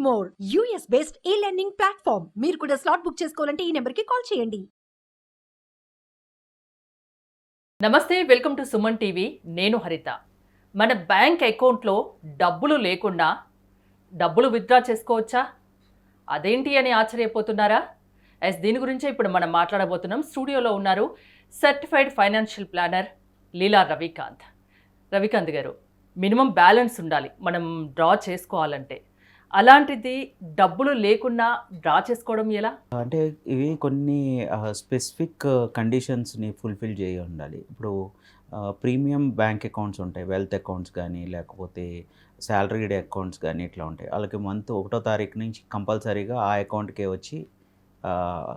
More US based ఈ learning platform. మీరు కూడా స్లాట్ బుక్ చేసుకోవాలంటే ఈ నెంబర్కి కాల్ చేయండి. నమస్తే, వెల్కమ్ టు సుమన్ టీవీ. నేను హరిత. మన బ్యాంక్ అకౌంట్లో డబ్బులు లేకుండా డబ్బులు విత్డ్రా చేసుకోవచ్చా? అదేంటి అని ఆశ్చర్యపోతున్నారా? దీని గురించే ఇప్పుడు మనం మాట్లాడబోతున్నాం. స్టూడియోలో ఉన్నారు సర్టిఫైడ్ ఫైనాన్షియల్ ప్లానర్ లీలా రవికాంత్. రవికాంత్ గారు, మినిమం బ్యాలెన్స్ ఉండాలి మనం డ్రా చేసుకోవాలంటే. అలాంటిది డబ్బులు లేకుండా డ్రా చేసుకోవడం ఎలా? అంటే ఇవి కొన్ని స్పెసిఫిక్ కండిషన్స్ని ఫుల్ఫిల్ చేయి ఉండాలి. ఇప్పుడు ప్రీమియం బ్యాంక్ అకౌంట్స్ ఉంటాయి, వెల్త్ అకౌంట్స్ కానీ లేకపోతే శాలరీడ్ అకౌంట్స్ కానీ ఇట్లా ఉంటాయి. వాళ్ళకి మంత్ 1వ తారీఖు నుంచి కంపల్సరీగా ఆ అకౌంట్కే వచ్చి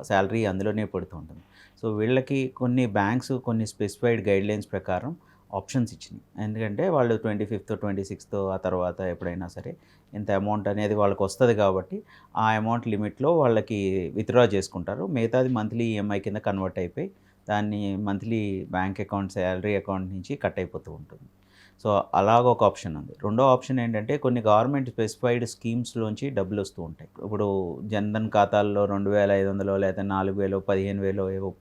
శాలరీ అందులోనే పడుతూ ఉంటుంది. సో వీళ్ళకి కొన్ని బ్యాంక్స్ కొన్ని స్పెసిఫైడ్ గైడ్లైన్స్ ప్రకారం ఆప్షన్స్ ఇచ్చినాయి. ఎందుకంటే వాళ్ళు 25th 26th ఆ తర్వాత ఎప్పుడైనా సరే ఇంత అమౌంట్ అనేది వాళ్ళకి వస్తుంది కాబట్టి ఆ అమౌంట్ లిమిట్లో వాళ్ళకి విత్డ్రా చేసుకుంటారు. మిగతాది మంత్లీ ఈఎంఐ కింద కన్వర్ట్ అయిపోయి దాన్ని monthly bank account salary account నుంచి కట్ అయిపోతూ ఉంటుంది. సో అలాగ ఒక ఆప్షన్ ఉంది. రెండో ఆప్షన్ ఏంటంటే కొన్ని గవర్నమెంట్ స్పెసిఫైడ్ స్కీమ్స్లోంచి డబ్బులు వస్తూ ఉంటాయి. ఇప్పుడు జన్ధన్ ఖాతాల్లో 2500 లేదా 4000 15,000 ఏవో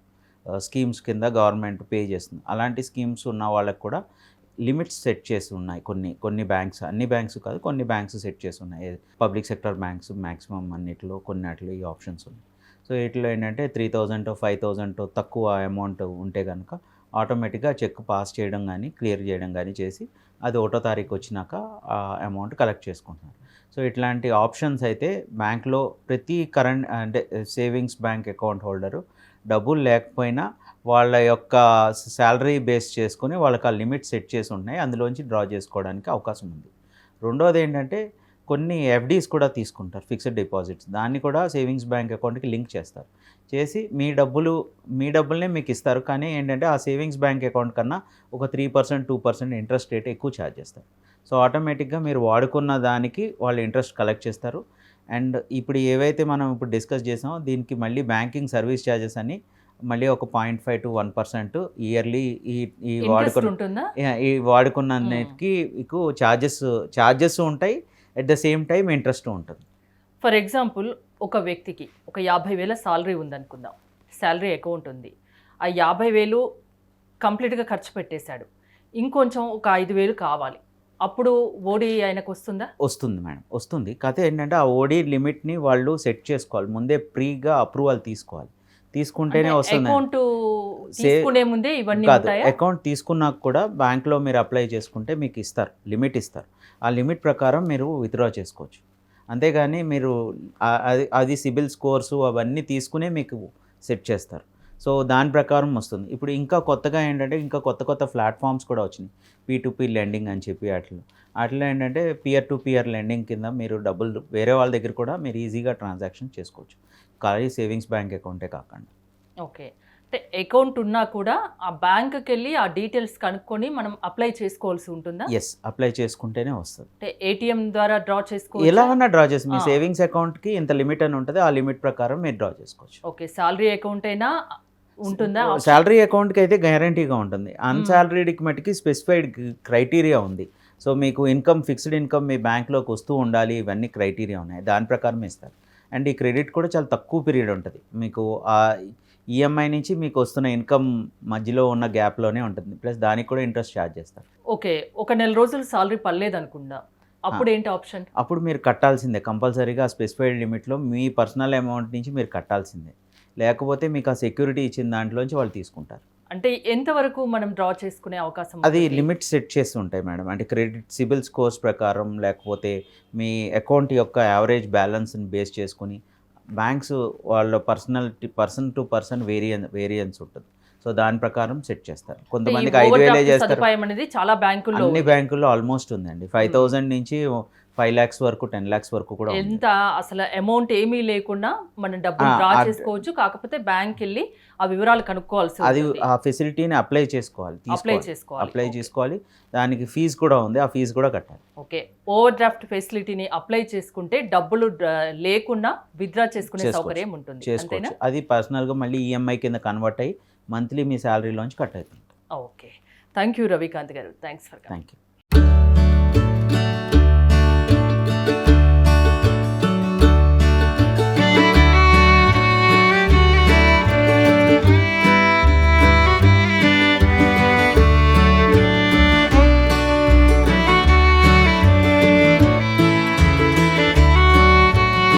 స్కీమ్స్ కింద గవర్నమెంట్ పే చేస్తుంది. అలాంటి స్కీమ్స్ ఉన్న వాళ్ళకి కూడా లిమిట్స్ సెట్ చేసి ఉన్నాయి. కొన్ని బ్యాంక్స్, అన్ని బ్యాంక్స్ కాదు, కొన్ని బ్యాంక్స్ సెట్ చేసి ఉన్నాయి. పబ్లిక్ సెక్టర్ బ్యాంక్స్ మ్యాక్సిమం అన్నిట్లో కొన్నిట్లో ఈ ఆప్షన్స్ ఉన్నాయి. సో వీటిలో ఏంటంటే 3,000 5,000 తక్కువ అమౌంట్ ఉంటే కనుక ఆటోమేటిక్గా చెక్ పాస్ చేయడం కానీ క్లియర్ చేయడం కానీ చేసి అది 1వ తారీఖు వచ్చినాక ఆ అమౌంట్ కలెక్ట్ చేసుకుంటున్నారు. సో ఇట్లాంటి ఆప్షన్స్ అయితే బ్యాంక్లో ప్రతి కరెంట్ అంటే సేవింగ్స్ బ్యాంక్ అకౌంట్ హోల్డరు డబ్బులు లేకపోయినా వాళ్ళ యొక్క శాలరీ బేస్ చేసుకుని వాళ్ళకి ఆ లిమిట్ సెట్ చేసి ఉన్నాయి, అందులోంచి డ్రా చేసుకోవడానికి అవకాశం ఉంది. రెండోది ఏంటంటే కొన్ని ఎఫ్డీస్ కూడా తీసుకుంటారు, ఫిక్స్డ్ డిపాజిట్స్. దాన్ని కూడా సేవింగ్స్ బ్యాంక్ అకౌంట్కి లింక్ చేస్తారు. చేసి మీ డబ్బుల్నే మీకు ఇస్తారు. కానీ ఏంటంటే ఆ సేవింగ్స్ బ్యాంక్ అకౌంట్ కన్నా ఒక 3% 2% ఇంట్రెస్ట్ రేట్ ఎక్కువ ఛార్జ్ చేస్తారు. సో ఆటోమేటిక్గా మీరు వాడుకున్న దానికి వాళ్ళు ఇంట్రెస్ట్ కలెక్ట్ చేస్తారు. అండ్ ఇప్పుడు ఏవైతే మనం ఇప్పుడు డిస్కస్ చేసామో దీనికి మళ్ళీ బ్యాంకింగ్ సర్వీస్ ఛార్జెస్ అని మళ్ళీ ఒక 0.5 to 1% ఇయర్లీ ఈ వాడుకున్నకి మీకు ఛార్జెస్ ఉంటాయి. At the same time interest ఉంటుంది. ఫర్ ఎగ్జాంపుల్, ఒక వ్యక్తికి ఒక 50,000 సాలరీ ఉందనుకుందాం, శాలరీ అకౌంట్ ఉంది. ఆ 50,000 కంప్లీట్గా ఖర్చు పెట్టేశాడు. ఇంకొంచెం ఒక 5,000 కావాలి. అప్పుడు ఓడి ఆయనకు వస్తుందా? వస్తుంది మేడం, వస్తుంది. కథ ఏంటంటే ఆ ఓడి లిమిట్ని వాళ్ళు సెట్ చేసుకోవాలి, ముందే ప్రీగా అప్రూవల్ తీసుకోవాలి. తీసుకుంటేనే వస్తుంది. అకౌంట్ తీసుకునే ముందే ఇవన్నీ ఉంటాయా? అకౌంట్ తీసుకున్నాక కూడా బ్యాంక్లో మీరు అప్లై చేసుకుంటే మీకు ఇస్తారు, లిమిట్ ఇస్తారు. ఆ లిమిట్ ప్రకారం మీరు విత్డ్రా చేసుకోవచ్చు. అంతేగాని మీరు అది సిబిల్ స్కోర్సు అవన్నీ తీసుకునే మీకు సెట్ చేస్తారు. సో దాని ప్రకారం వస్తుంది. ఇప్పుడు ఇంకా కొత్తగా ఏంటంటే ఇంకా కొత్త ప్లాట్ఫామ్స్ కూడా వచ్చినాయి. P2P లెండింగ్ అని చెప్పి అట్లా ఏంటంటే పియర్ టు పియర్ లెండింగ్ కింద మీరు డబ్బులు వేరే వాళ్ళ దగ్గర కూడా మీరు ఈజీగా ట్రాన్సాక్షన్ చేసుకోవచ్చు, ఖాళీ సేవింగ్స్ బ్యాంక్ అకౌంటే కాకుండా. ఓకే, అంటే అకౌంట్ ఉన్నా కూడా ఆ బ్యాంక్కి వెళ్ళి ఆ డీటెయిల్స్ కనుక్కొని మనం అప్లై చేసుకోవాల్సి ఉంటుందా? ఎస్, అప్లై చేసుకుంటేనే వస్తుంది. అంటే ఏటీఎం ద్వారా డ్రా చేసుకోవచ్చు, ఎలాగన్నా డ్రా చేసి మీ సేవింగ్స్ అకౌంట్కి ఇంత లిమిట్ అని ఉంటుంది, ఆ లిమిట్ ప్రకారం మీరు డ్రా చేసుకోవచ్చు. ఓకే, శాలరీ అకౌంట్ అయినా ఉంటుందా? శాలరీ అకౌంట్కి అయితే గ్యారంటీగా ఉంటుంది. అన్సాలరీడ్కి మటుకి స్పెసిఫైడ్ క్రైటీరియా ఉంది. సో మీకు ఇన్కమ్, ఫిక్స్డ్ ఇన్కమ్ మీ బ్యాంక్లోకి వస్తూ ఉండాలి, ఇవన్నీ క్రైటీరియా ఉన్నాయి, దాని ప్రకారం ఇస్తారు. అండ్ ఈ క్రెడిట్ కూడా చాలా తక్కువ పీరియడ్ ఉంటుంది. మీకు ఆ ఈఎంఐ నుంచి మీకు వస్తున్న ఇన్కమ్ మధ్యలో ఉన్న గ్యాప్లోనే ఉంటుంది. ప్లస్ దానికి కూడా ఇంట్రెస్ట్ ఛార్జ్ చేస్తారు. ఓకే, ఒక నెల రోజులు సాలరీ పర్లేదు అనుకుందా, అప్పుడు ఏంటి ఆప్షన్? అప్పుడు మీరు కట్టాల్సిందే కంపల్సరీగా స్పెసిఫైడ్ లిమిట్లో మీ పర్సనల్ అమౌంట్ నుంచి మీరు కట్టాల్సిందే. లేకపోతే మీకు ఆ సెక్యూరిటీ ఇచ్చిన దాంట్లోంచి వాళ్ళు తీసుకుంటారు. అంటే ఎంతవరకు మనం డ్రా చేసుకునే అవకాశం? అది లిమిట్ సెట్ చేసి ఉంటాయి మేడం. అంటే క్రెడిట్ సిబిల్ స్కోర్స్ ప్రకారం లేకపోతే మీ అకౌంట్ యొక్క యావరేజ్ బ్యాలెన్స్ని బేస్ చేసుకుని బ్యాంక్స్ వాళ్ళ పర్సన్ టు పర్సన్ వేరియన్స్ ఉంటుంది. సో దాని ప్రకారం సెట్ చేస్తారు. కొంతమందికి 5,000 చేస్తారు. చాలా బ్యాంకుల్లో, అన్ని బ్యాంకుల్లో ఆల్మోస్ట్ ఉందండి. 5,000 నుంచి 5 lakhs వరకు 10 lakhs వరకు కూడా ఎంత అసలు అమౌంట్ ఏమీ లేకుండా మనం డబ్బులు డ్రా చేసుకోవచ్చు. కాకపోతే బ్యాంక్ వెళ్ళి ఆ వివరాలు కనుక్కోవాల్సి, అది ఆ ఫెసిలిటీని అప్లై చేసుకోవాలి. దానికి ఫీజు కూడా ఉంది, ఆ ఫీజు కూడా కట్టాలి. ఓకే, ఓవర్ డ్రాఫ్ట్ ఫెసిలిటీని అప్లై చేసుకుంటే డబ్బులు లేకుండా విత్డ్రా చేసుకునే సౌకర్యం ఉంటుంది. అది పర్సనల్గా మళ్ళీ ఈఎంఐ కింద కన్వర్ట్ అయ్యి మంత్లీ మీ శాలరీలోంచి కట్ అవుతుంది. ఓకే, థ్యాంక్ యూ రవికాంత్ గారు. థ్యాంక్స్. Thank you.